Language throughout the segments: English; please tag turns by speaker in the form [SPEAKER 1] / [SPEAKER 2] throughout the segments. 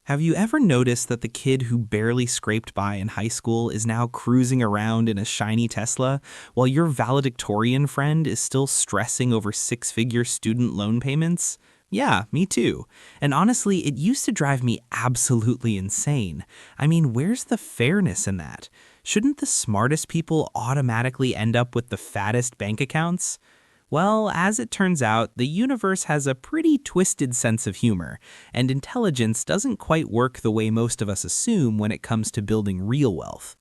[SPEAKER 1] Have you ever noticed that the kid who barely scraped by in high school is now cruising around in a shiny Tesla, while your valedictorian friend is still stressing over six-figure student loan payments? Yeah, me too. And honestly, it used to drive me absolutely insane. I mean, where's the fairness in that? Shouldn't the smartest people automatically end up with the fattest bank accounts? Well, as it turns out, the universe has a pretty twisted sense of humor, and intelligence doesn't quite work the way most of us assume when it comes to building real wealth.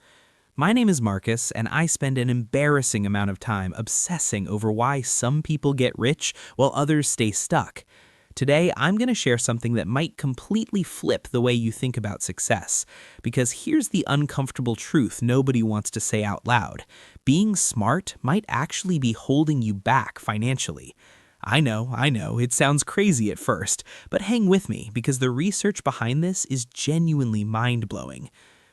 [SPEAKER 1] My name is Marcus, and I spend an embarrassing amount of time obsessing over why some people get rich while others stay stuck. Today, I'm going to share something that might completely flip the way you think about success. Because here's the uncomfortable truth nobody wants to say out loud. Being smart might actually be holding you back financially. I know, it sounds crazy at first, but hang with me because the research behind this is genuinely mind-blowing.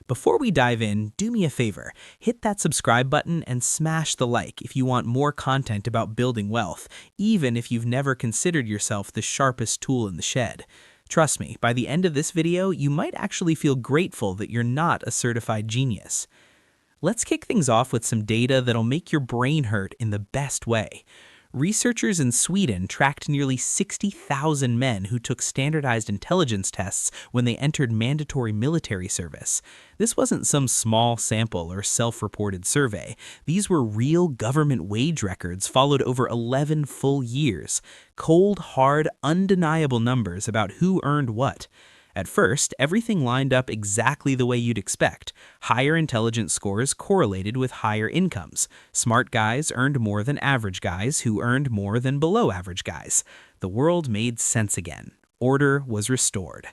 [SPEAKER 1] Before we dive in, do me a favor, hit that subscribe button and smash the like if you want more content about building wealth, even if you've never considered yourself the sharpest tool in the shed. Trust me, by the end of this video, you might actually feel grateful that you're not a certified genius. Let's kick things off with some data that'll make your brain hurt in the best way. Researchers in Sweden tracked nearly 60,000 men who took standardized intelligence tests when they entered mandatory military service. This wasn't some small sample or self-reported survey. These were real government wage records followed over 11 full years. Cold, hard, undeniable numbers about who earned what. At first, everything lined up exactly the way you'd expect. Higher intelligence scores correlated with higher incomes. Smart guys earned more than average guys who earned more than below average guys. The world made sense again. Order was restored.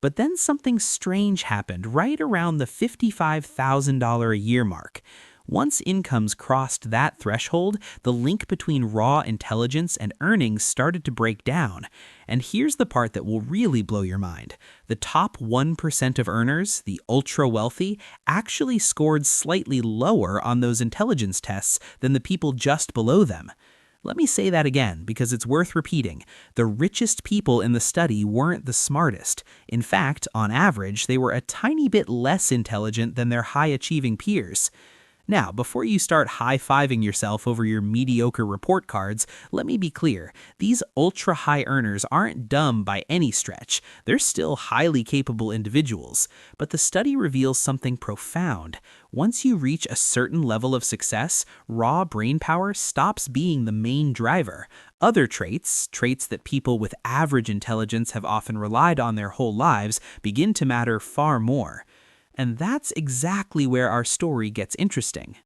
[SPEAKER 1] But then something strange happened right around the $55,000 a year mark. Once incomes crossed that threshold, the link between raw intelligence and earnings started to break down. And here's the part that will really blow your mind. The top 1% of earners, the ultra-wealthy, actually scored slightly lower on those intelligence tests than the people just below them. Let me say that again because it's worth repeating. The richest people in the study weren't the smartest. In fact, on average, they were a tiny bit less intelligent than their high-achieving peers. Now, before you start high-fiving yourself over your mediocre report cards, let me be clear. These ultra-high earners aren't dumb by any stretch. They're still highly capable individuals. But the study reveals something profound. Once you reach a certain level of success, raw brain power stops being the main driver. Other traits that people with average intelligence have often relied on their whole lives, begin to matter far more. And that's exactly where our story gets interesting.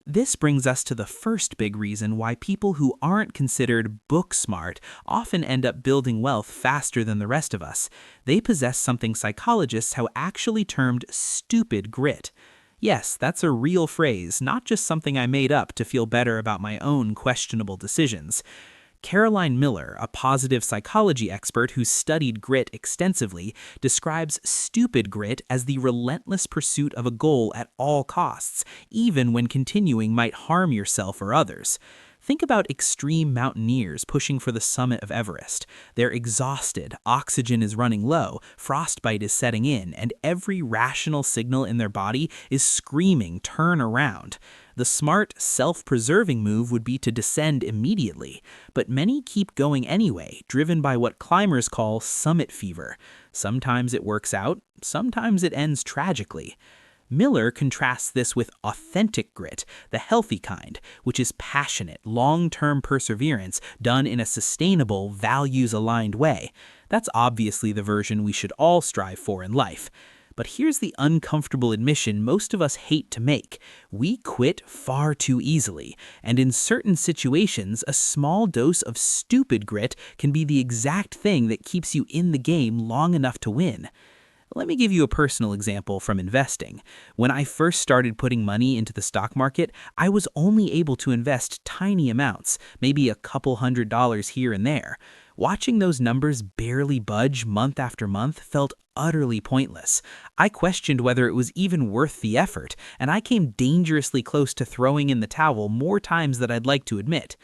[SPEAKER 1] This brings us to the first big reason why people who aren't considered book smart often end up building wealth faster than the rest of us. They possess something psychologists have actually termed stupid grit. Yes, that's a real phrase, not just something I made up to feel better about my own questionable decisions. Caroline Miller, a positive psychology expert who studied grit extensively, describes stupid grit as the relentless pursuit of a goal at all costs, even when continuing might harm yourself or others. Think about extreme mountaineers pushing for the summit of Everest. They're exhausted, oxygen is running low, frostbite is setting in, and every rational signal in their body is screaming, "Turn around." The smart, self-preserving move would be to descend immediately, but many keep going anyway, driven by what climbers call summit fever. Sometimes it works out, sometimes it ends tragically. Miller contrasts this with authentic grit, the healthy kind, which is passionate, long-term perseverance done in a sustainable, values-aligned way. That's obviously the version we should all strive for in life. But here's the uncomfortable admission most of us hate to make. We quit far too easily, and in certain situations, a small dose of stupid grit can be the exact thing that keeps you in the game long enough to win. Let me give you a personal example from investing. When I first started putting money into the stock market, I was only able to invest tiny amounts, maybe a couple $100s here and there. Watching those numbers barely budge month after month felt utterly pointless. I questioned whether it was even worth the effort, and I came dangerously close to throwing in the towel more times than I'd like to admit.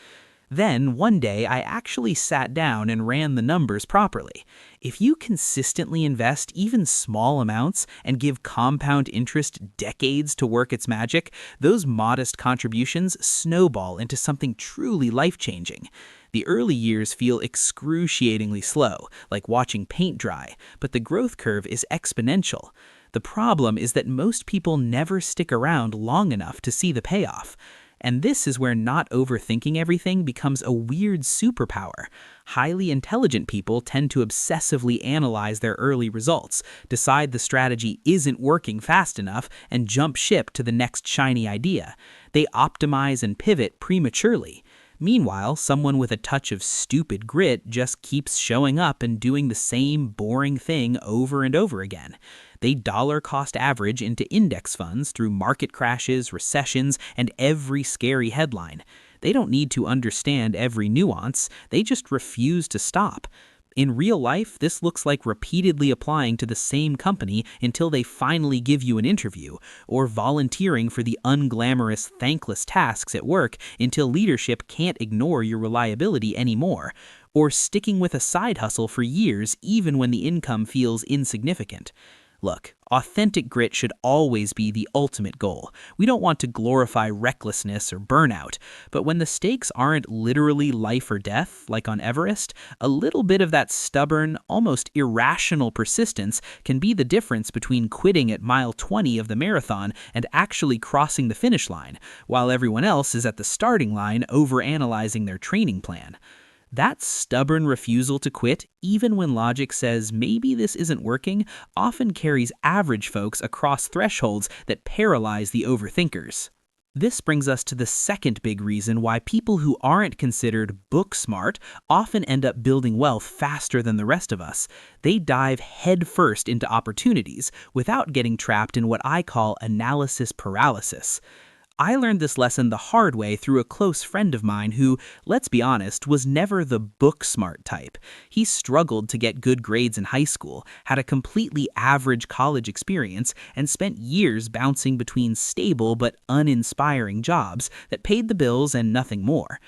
[SPEAKER 1] Then, one day, I actually sat down and ran the numbers properly. If you consistently invest even small amounts and give compound interest decades to work its magic, those modest contributions snowball into something truly life-changing. The early years feel excruciatingly slow, like watching paint dry, but the growth curve is exponential. The problem is that most people never stick around long enough to see the payoff. And this is where not overthinking everything becomes a weird superpower. Highly intelligent people tend to obsessively analyze their early results, decide the strategy isn't working fast enough, and jump ship to the next shiny idea. They optimize and pivot prematurely. Meanwhile, someone with a touch of stupid grit just keeps showing up and doing the same boring thing over and over again. They dollar cost average into index funds through market crashes, recessions, and every scary headline. They don't need to understand every nuance, they just refuse to stop. In real life, this looks like repeatedly applying to the same company until they finally give you an interview, or volunteering for the unglamorous, thankless tasks at work until leadership can't ignore your reliability anymore, or sticking with a side hustle for years even when the income feels insignificant. Look, authentic grit should always be the ultimate goal. We don't want to glorify recklessness or burnout, but when the stakes aren't literally life or death, like on Everest, a little bit of that stubborn, almost irrational persistence can be the difference between quitting at mile 20 of the marathon and actually crossing the finish line, while everyone else is at the starting line overanalyzing their training plan. That stubborn refusal to quit, even when logic says maybe this isn't working, often carries average folks across thresholds that paralyze the overthinkers. This brings us to the second big reason why people who aren't considered book smart often end up building wealth faster than the rest of us. They dive headfirst into opportunities without getting trapped in what I call analysis paralysis. I learned this lesson the hard way through a close friend of mine who, let's be honest, was never the book-smart type. He struggled to get good grades in high school, had a completely average college experience, and spent years bouncing between stable but uninspiring jobs that paid the bills and nothing more.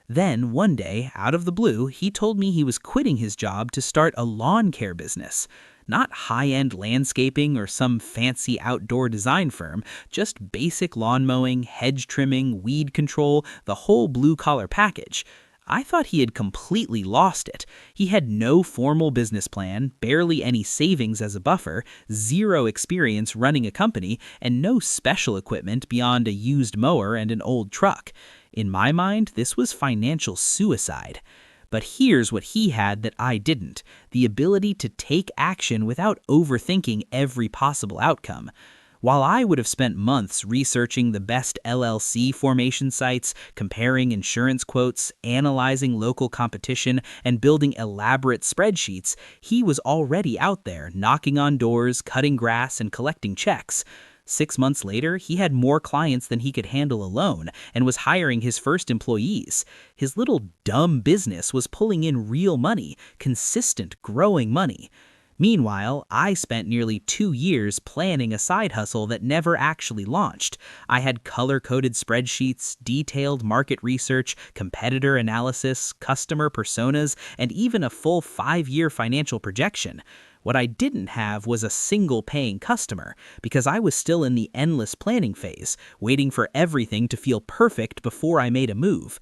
[SPEAKER 1] Then, one day, out of the blue, he told me he was quitting his job to start a lawn care business. Not high-end landscaping or some fancy outdoor design firm, just basic lawn mowing, hedge trimming, weed control, the whole blue-collar package. I thought he had completely lost it. He had no formal business plan, barely any savings as a buffer, zero experience running a company, and no special equipment beyond a used mower and an old truck. In my mind, this was financial suicide. But here's what he had that I didn't: the ability to take action without overthinking every possible outcome. While I would have spent months researching the best LLC formation sites, comparing insurance quotes, analyzing local competition, and building elaborate spreadsheets, he was already out there knocking on doors, cutting grass, and collecting checks. 6 months later, he had more clients than he could handle alone and was hiring his first employees. His little dumb business was pulling in real money, consistent, growing money. Meanwhile, I spent nearly 2 years planning a side hustle that never actually launched. I had color-coded spreadsheets, detailed market research, competitor analysis, customer personas, and even a full 5-year financial projection. What I didn't have was a single paying customer, because I was still in the endless planning phase, waiting for everything to feel perfect before I made a move.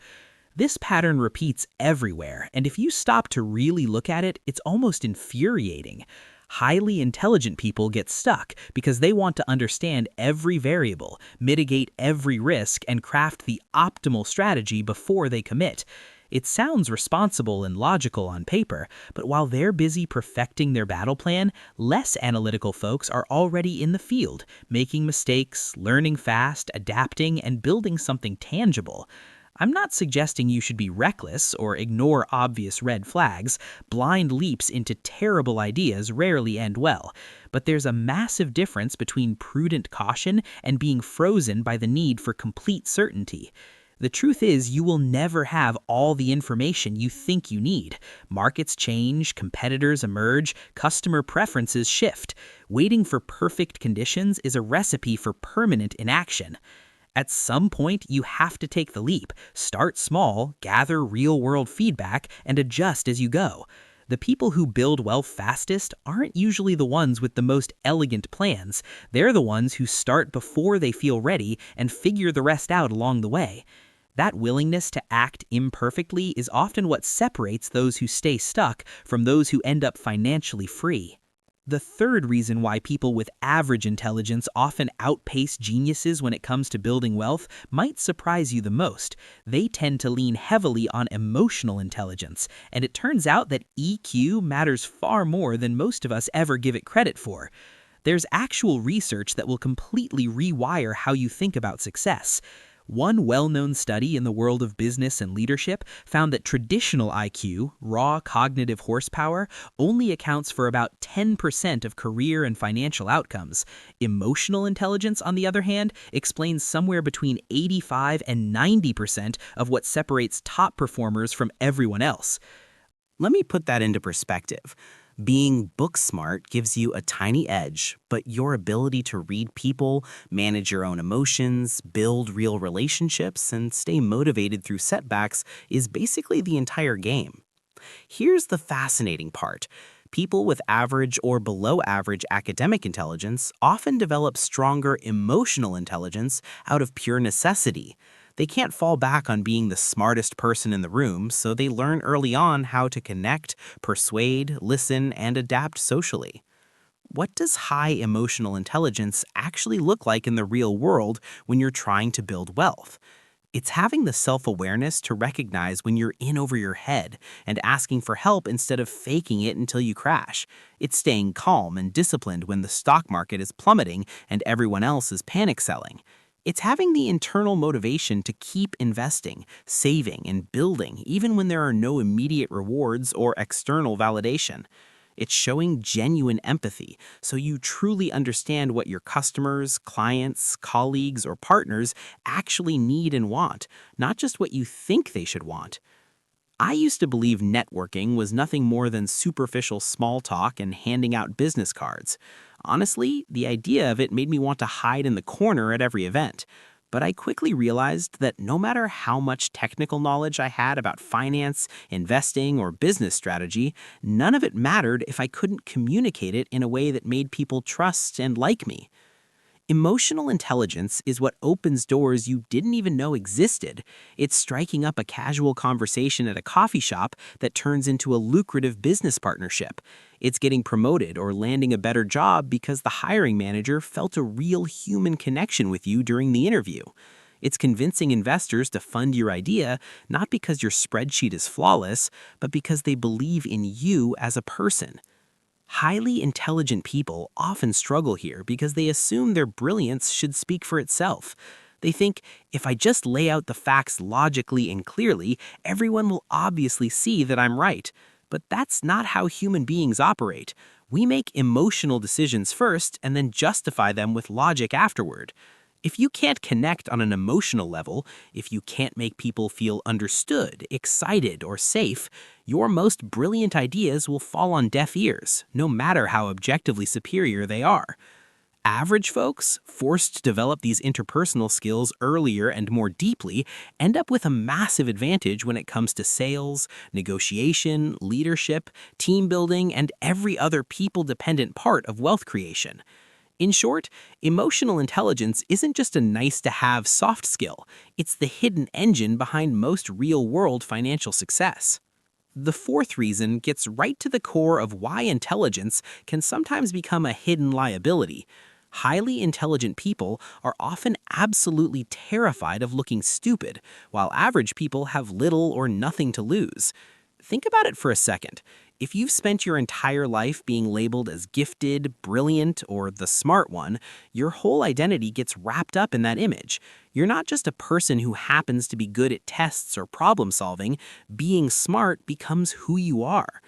[SPEAKER 1] This pattern repeats everywhere, and if you stop to really look at it, it's almost infuriating. Highly intelligent people get stuck because they want to understand every variable, mitigate every risk, and craft the optimal strategy before they commit. It sounds responsible and logical on paper, but while they're busy perfecting their battle plan, less analytical folks are already in the field, making mistakes, learning fast, adapting, and building something tangible. I'm not suggesting you should be reckless or ignore obvious red flags. Blind leaps into terrible ideas rarely end well, but there's a massive difference between prudent caution and being frozen by the need for complete certainty. The truth is, you will never have all the information you think you need. Markets change, competitors emerge, customer preferences shift. Waiting for perfect conditions is a recipe for permanent inaction.
[SPEAKER 2] At some point, you have to take the leap, start small, gather real world feedback, and adjust as you go. The people who build wealth fastest aren't usually the ones with the most elegant plans. They're the ones who start before they feel ready and figure the rest out along the way. That willingness to act imperfectly is often what separates those who stay stuck from those who end up financially free. The third reason why people with average intelligence often outpace geniuses when it comes to building wealth might surprise you the most. They tend to lean heavily on emotional intelligence, and it turns out that EQ matters far more than most of us ever give it credit for. There's actual research that will completely rewire how you think about success. One well-known study in the world of business and leadership found that traditional IQ, raw cognitive horsepower, only accounts for about 10% of career and financial outcomes. Emotional intelligence, on the other hand, explains somewhere between 85 and 90% of what separates top performers from everyone else.
[SPEAKER 1] Let me put that into perspective. Being book smart gives you a tiny edge, but your ability to read people, manage your own emotions, build real relationships, and stay motivated through setbacks is basically the entire game. Here's the fascinating part. People with average or below average academic intelligence often develop stronger emotional intelligence out of pure necessity. They can't fall back on being the smartest person in the room, so they learn early on how to connect, persuade, listen, and adapt socially. What does high emotional intelligence actually look like in the real world when you're trying to build wealth? It's having the self-awareness to recognize when you're in over your head and asking for help instead of faking it until you crash. It's staying calm and disciplined when the stock market is plummeting and everyone else is panic selling. It's having the internal motivation to keep investing, saving, and building even when there are no immediate rewards or external validation. It's showing genuine empathy so you truly understand what your customers, clients, colleagues, or partners actually need and want, not just what you think they should want. I used to believe networking was nothing more than superficial small talk and handing out business cards. Honestly, the idea of it made me want to hide in the corner at every event. But I quickly realized that no matter how much technical knowledge I had about finance, investing, or business strategy, none of it mattered if I couldn't communicate it in a way that made people trust and like me. Emotional intelligence is what opens doors you didn't even know existed. It's striking up a casual conversation at a coffee shop that turns into a lucrative business partnership. It's getting promoted or landing a better job because the hiring manager felt a real human connection with you during the interview. It's convincing investors to fund your idea not because your spreadsheet is flawless, but because they believe in you as a person. Highly intelligent people often struggle here because they assume their brilliance should speak for itself. They think, if I just lay out the facts logically and clearly, everyone will obviously see that I'm right. But that's not how human beings operate. We make emotional decisions first and then justify them with logic afterward. If you can't connect on an emotional level, if you can't make people feel understood, excited, or safe, your most brilliant ideas will fall on deaf ears, no matter how objectively superior they are. Average folks, forced to develop these interpersonal skills earlier and more deeply, end up with a massive advantage when it comes to sales, negotiation, leadership, team building, and every other people-dependent part of wealth creation. In short, emotional intelligence isn't just a nice-to-have soft skill. It's the hidden engine behind most real-world financial success. The fourth reason gets right to the core of why intelligence can sometimes become a hidden liability. Highly intelligent people are often absolutely terrified of looking stupid, while average people have little or nothing to lose. Think about it for a second. If you've spent your entire life being labeled as gifted, brilliant, or the smart one, your whole identity gets wrapped up in that image. You're not just a person who happens to be good at tests or problem solving. Being smart becomes who you are.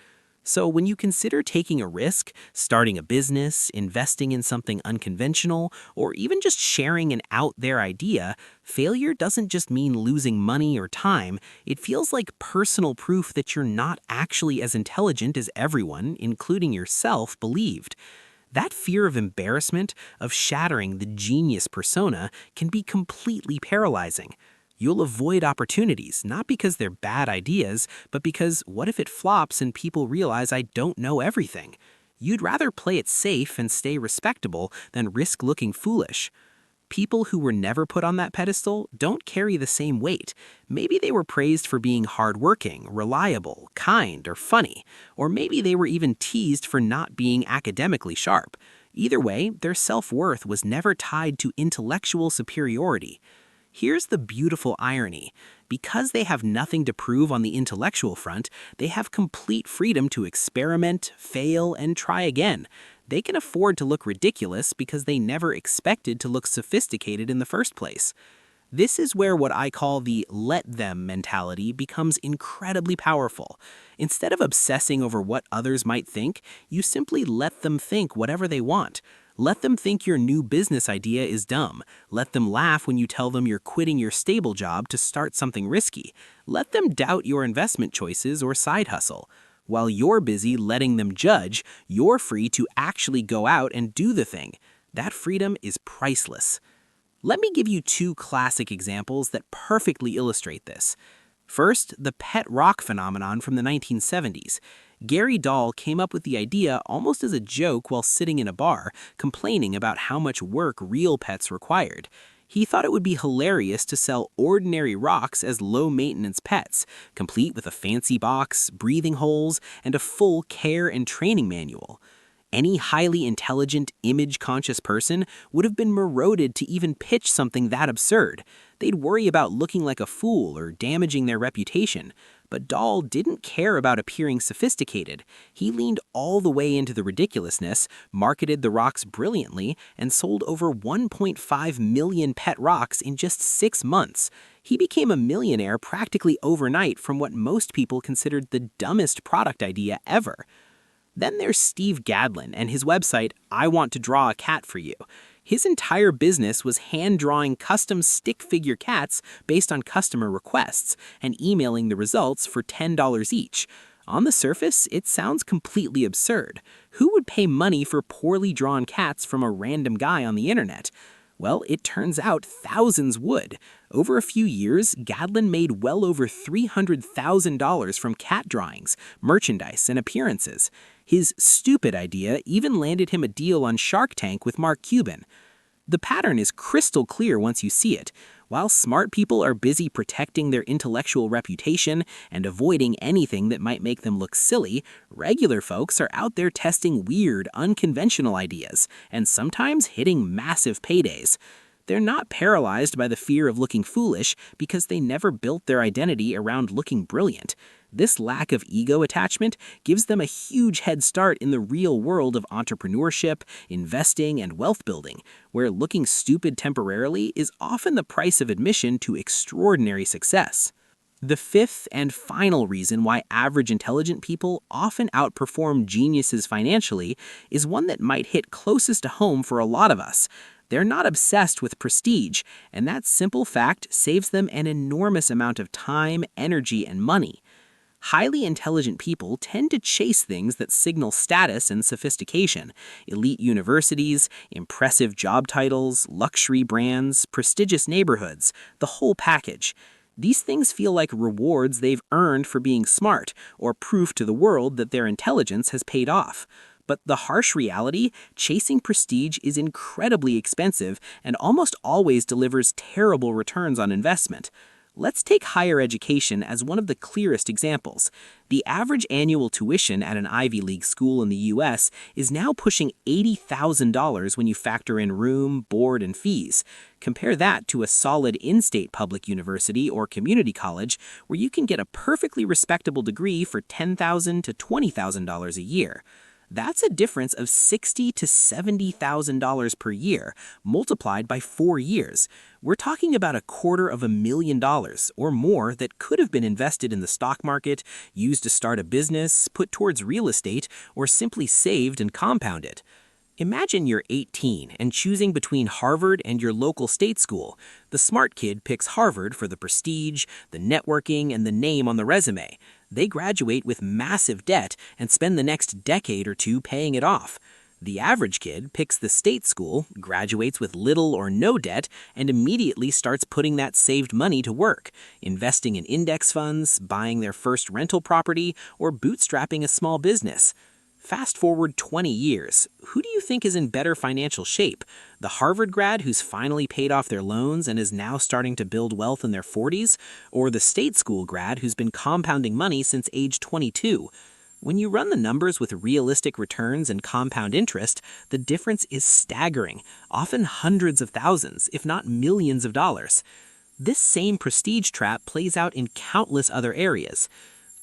[SPEAKER 1] So when you consider taking a risk, starting a business, investing in something unconventional, or even just sharing an out there idea, failure doesn't just mean losing money or time. It feels like personal proof that you're not actually as intelligent as everyone, including yourself, believed.
[SPEAKER 2] That fear of embarrassment, of shattering the genius persona, can be completely paralyzing. You'll avoid opportunities, not because they're bad ideas, but because what if it flops and people realize I don't know everything? You'd rather play it safe and stay respectable than risk looking foolish. People who were never put on that pedestal don't carry the same weight. Maybe they were praised for being hardworking, reliable, kind, or funny, or maybe they were even teased for not being academically sharp. Either way, their self-worth was never tied to intellectual superiority. Here's the beautiful irony. Because they have nothing to prove on the intellectual front, they have complete freedom to experiment, fail, and try again. They can afford to look ridiculous because they never expected to look sophisticated in the first place. This is where what I call the let them mentality becomes incredibly powerful. Instead of obsessing over what others might think, you simply let them think whatever they want. Let them think your new business idea is dumb. Let them laugh when you tell them you're quitting your stable job to start something risky. Let them doubt your investment choices or side hustle. While you're busy letting them judge, you're free to actually go out and do the thing. That freedom is priceless. Let me give you two classic examples that perfectly illustrate this. First, the pet rock phenomenon from the 1970s. Gary Dahl came up with the idea almost as a joke while sitting in a bar, complaining about how much work real pets required. He thought it would be hilarious to sell ordinary rocks as low-maintenance pets, complete with a fancy box, breathing holes, and a full care and training manual. Any highly intelligent, image-conscious person would have been marauded to even pitch something that absurd. They'd worry about looking like a fool or damaging their reputation. But Dahl didn't care about appearing sophisticated. He leaned all the way into the ridiculousness, marketed the rocks brilliantly, and sold over 1.5 million pet rocks in just 6 months. He became a millionaire practically overnight from what most people considered the dumbest product idea ever. Then there's Steve Gadlin and his website, I Want to Draw a Cat for You. His entire business was hand-drawing custom stick figure cats based on customer requests and emailing the results for $10 each. On the surface, it sounds completely absurd. Who would pay money for poorly drawn cats from a random guy on the internet? Well, it turns out thousands would. Over a few years, Gadlin made well over $300,000 from cat drawings, merchandise, and appearances. His stupid idea even landed him a deal on Shark Tank with Mark Cuban. The pattern is crystal clear once you see it. While smart people are busy protecting their intellectual reputation and avoiding anything that might make them look silly, regular folks are out there testing weird, unconventional ideas, and sometimes hitting massive paydays. They're not paralyzed by the fear of looking foolish because they never built their identity around looking brilliant. This lack of ego attachment gives them a huge head start in the real world of entrepreneurship, investing, and wealth building, where looking stupid temporarily is often the price of admission to extraordinary success. The fifth and final reason why average intelligent people often outperform geniuses financially is one that might hit closest to home for a lot of us. They're not obsessed with prestige, and that simple fact saves them an enormous amount of time, energy, and money. Highly intelligent people tend to chase things that signal status and sophistication: elite universities, impressive job titles, luxury brands, prestigious neighborhoods, the whole package. These things feel like rewards they've earned for being smart, or proof to the world that their intelligence has paid off. But the harsh reality, chasing prestige is incredibly expensive and almost always delivers terrible returns on investment. Let's take higher education as one of the clearest examples. The average annual tuition at an Ivy League school in the US is now pushing $80,000 when you factor in room, board, and fees. Compare that to a solid in-state public university or community college where you can get a perfectly respectable degree for $10,000 to $20,000 a year. That's a difference of $60,000 to $70,000 per year, multiplied by 4 years. We're talking about $250,000 or more that could have been invested in the stock market, used to start a business, put towards real estate, or simply saved and compounded. Imagine you're 18 and choosing between Harvard and your local state school. The smart kid picks Harvard for the prestige, the networking, and the name on the resume. They graduate with massive debt and spend the next decade or two paying it off. The average kid picks the state school, graduates with little or no debt, and immediately starts putting that saved money to work, investing in index funds, buying their first rental property, or bootstrapping a small business. Fast forward 20 years, who do you think is in better financial shape? The Harvard grad who's finally paid off their loans and is now starting to build wealth in their 40s? Or the state school grad who's been compounding money since age 22? When you run the numbers with realistic returns and compound interest, the difference is staggering, often hundreds of thousands, if not millions of dollars. This same prestige trap plays out in countless other areas.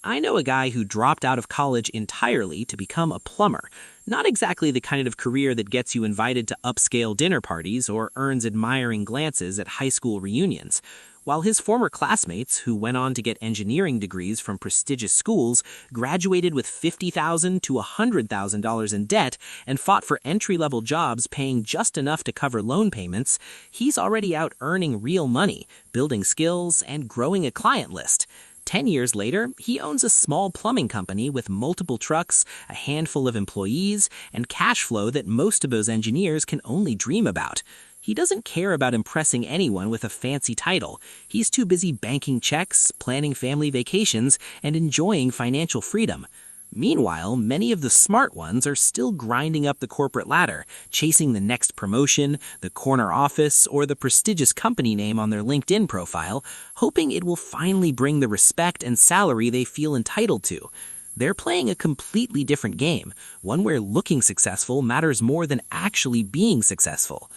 [SPEAKER 2] I know a guy who dropped out of college entirely to become a plumber. Not exactly the kind of career that gets you invited to upscale dinner parties or earns admiring glances at high school reunions. While his former classmates, who went on to get engineering degrees from prestigious schools, graduated with $50,000 to $100,000 in debt and fought for entry-level jobs paying just enough to cover loan payments, he's already out earning real money, building skills, and growing a client list. 10 years later, he owns a small plumbing company with multiple trucks, a handful of employees, and cash flow that most of those engineers can only dream about. He doesn't care about impressing anyone with a fancy title. He's too busy banking checks, planning family vacations, and enjoying financial freedom. Meanwhile, many of the smart ones are still grinding up the corporate ladder, chasing the next promotion, the corner office, or the prestigious company name on their LinkedIn profile, hoping it will finally bring the respect and salary they feel entitled to. They're playing a completely different game, one where looking successful matters more than actually being successful.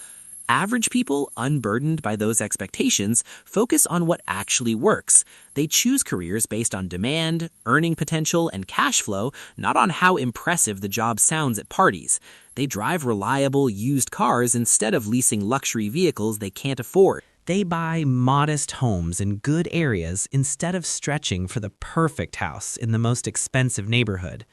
[SPEAKER 2] Average people, unburdened by those expectations, focus on what actually works. They choose careers based on demand, earning potential, and cash flow, not on how impressive the job sounds at parties. They drive reliable, used cars instead of leasing luxury vehicles they can't afford. They buy modest homes in good areas instead of stretching for the perfect house in the most expensive neighborhood.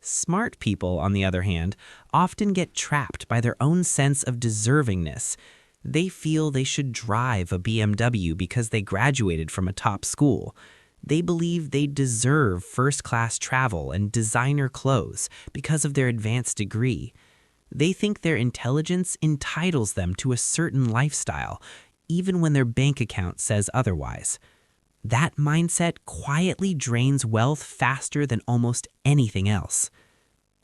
[SPEAKER 2] Smart people, on the other hand, often get trapped by their own sense of deservingness. They feel they should drive a BMW because they graduated from a top school. They believe they deserve first-class travel and designer clothes because of their advanced degree. They think their intelligence entitles them to a certain lifestyle, even when their bank account says otherwise. That mindset quietly drains wealth faster than almost anything else.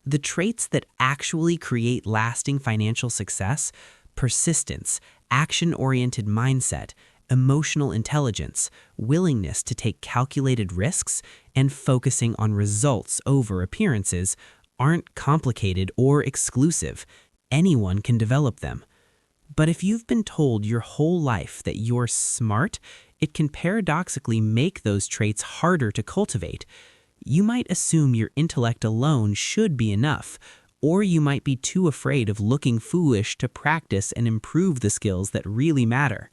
[SPEAKER 2] The traits that actually create lasting financial success, persistence, action-oriented mindset, emotional intelligence, willingness to take calculated risks, and focusing on results over appearances, aren't complicated or exclusive. Anyone can develop them. But if you've been told your whole life that you're smart, it can paradoxically make those traits harder to cultivate. You might assume your intellect alone should be enough, or you might be too afraid of looking foolish to practice and improve the skills that really matter.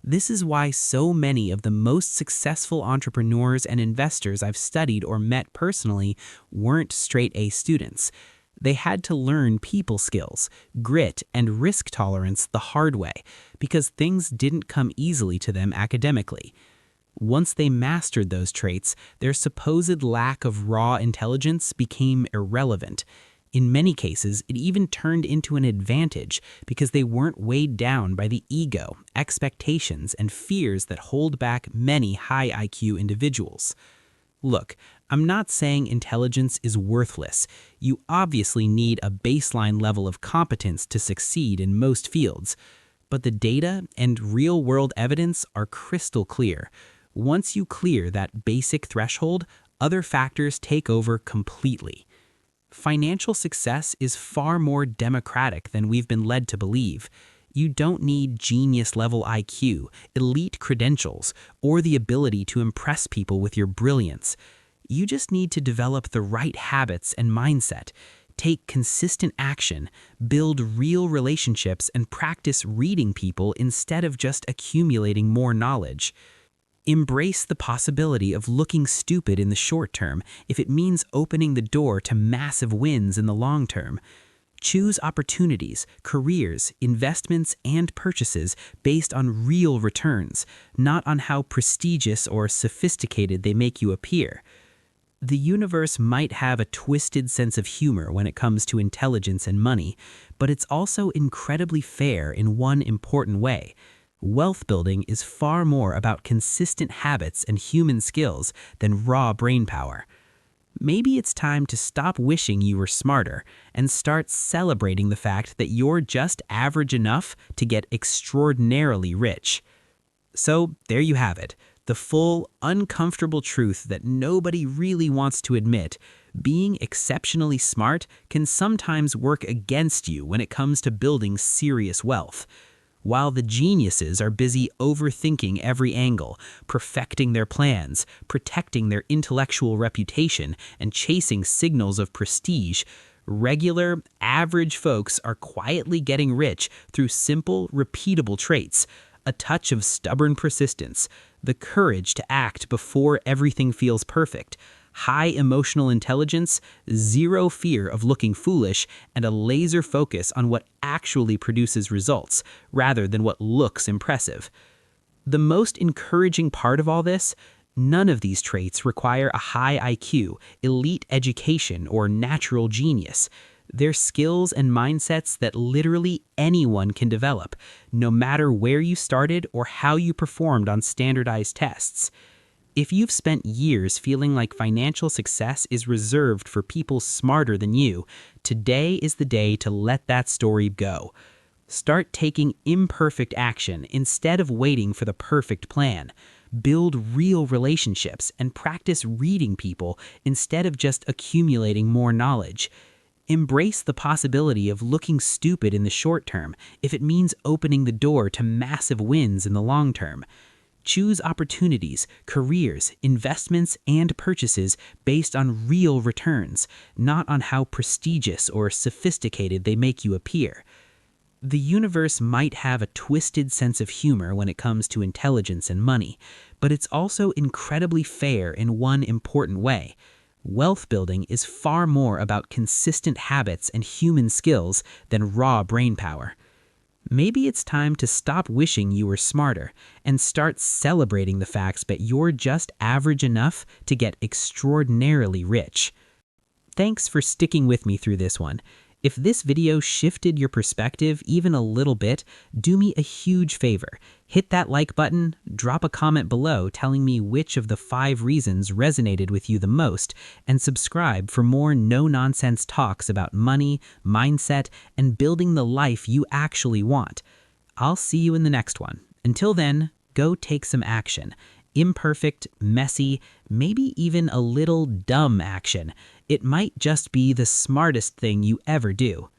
[SPEAKER 2] This is why so many of the most successful entrepreneurs and investors I've studied or met personally weren't straight A students. They had to learn people skills, grit, and risk tolerance the hard way because things didn't come easily to them academically. Once they mastered those traits, their supposed lack of raw intelligence became irrelevant. In many cases, it even turned into an advantage because they weren't weighed down by the ego, expectations, and fears that hold back many high IQ individuals. Look, I'm not saying intelligence is worthless. You obviously need a baseline level of competence to succeed in most fields. But the data and real-world evidence are crystal clear. Once you clear that basic threshold, other factors take over completely. Financial success is far more democratic than we've been led to believe. You don't need genius-level IQ, elite credentials, or the ability to impress people with your brilliance. You just need to develop the right habits and mindset, take consistent action, build real relationships, and practice reading people instead of just accumulating more knowledge. Embrace the possibility of looking stupid in the short term if it means opening the door to massive wins in the long term. Choose opportunities, careers, investments, and purchases based on real returns, not on how prestigious or sophisticated they make you appear. The universe might have a twisted sense of humor when it comes to intelligence and money, but it's also incredibly fair in one important way. Wealth building is far more about consistent habits and human skills than raw brain power. Maybe it's time to stop wishing you were smarter and start celebrating the fact that you're just average enough to get extraordinarily rich. So, there you have it, the full, uncomfortable truth that nobody really wants to admit. Being exceptionally smart can sometimes work against you when it comes to building serious wealth. While the geniuses are busy overthinking every angle, perfecting their plans, protecting their intellectual reputation, and chasing signals of prestige, regular, average folks are quietly getting rich through simple, repeatable traits: a touch of stubborn persistence, the courage to act before everything feels perfect, high emotional intelligence, zero fear of looking foolish, and a laser focus on what actually produces results, rather than what looks impressive. The most encouraging part of all this: none of these traits require a high IQ, elite education, or natural genius. They're skills and mindsets that literally anyone can develop, no matter where you started or how you performed on standardized tests. If you've spent years feeling like financial success is reserved for people smarter than you, today is the day to let that story go. Start taking imperfect action instead of waiting for the perfect plan. Build real relationships and practice reading people instead of just accumulating more knowledge. Embrace the possibility of looking stupid in the short term if it means opening the door to massive wins in the long term. Choose opportunities, careers, investments, and purchases based on real returns, not on how prestigious or sophisticated they make you appear. The universe might have a twisted sense of humor when it comes to intelligence and money, but it's also incredibly fair in one important way. Wealth building is far more about consistent habits and human skills than raw brain power. Maybe it's time to stop wishing you were smarter and start celebrating the facts that you're just average enough to get extraordinarily rich. Thanks for sticking with me through this one. If this video shifted your perspective even a little bit, do me a huge favor. Hit that like button, drop a comment below telling me which of the 5 reasons resonated with you the most, and subscribe for more no-nonsense talks about money, mindset, and building the life you actually want. I'll see you in the next one. Until then, go take some action. Imperfect, messy, maybe even a little dumb action. It might just be the smartest thing you ever do.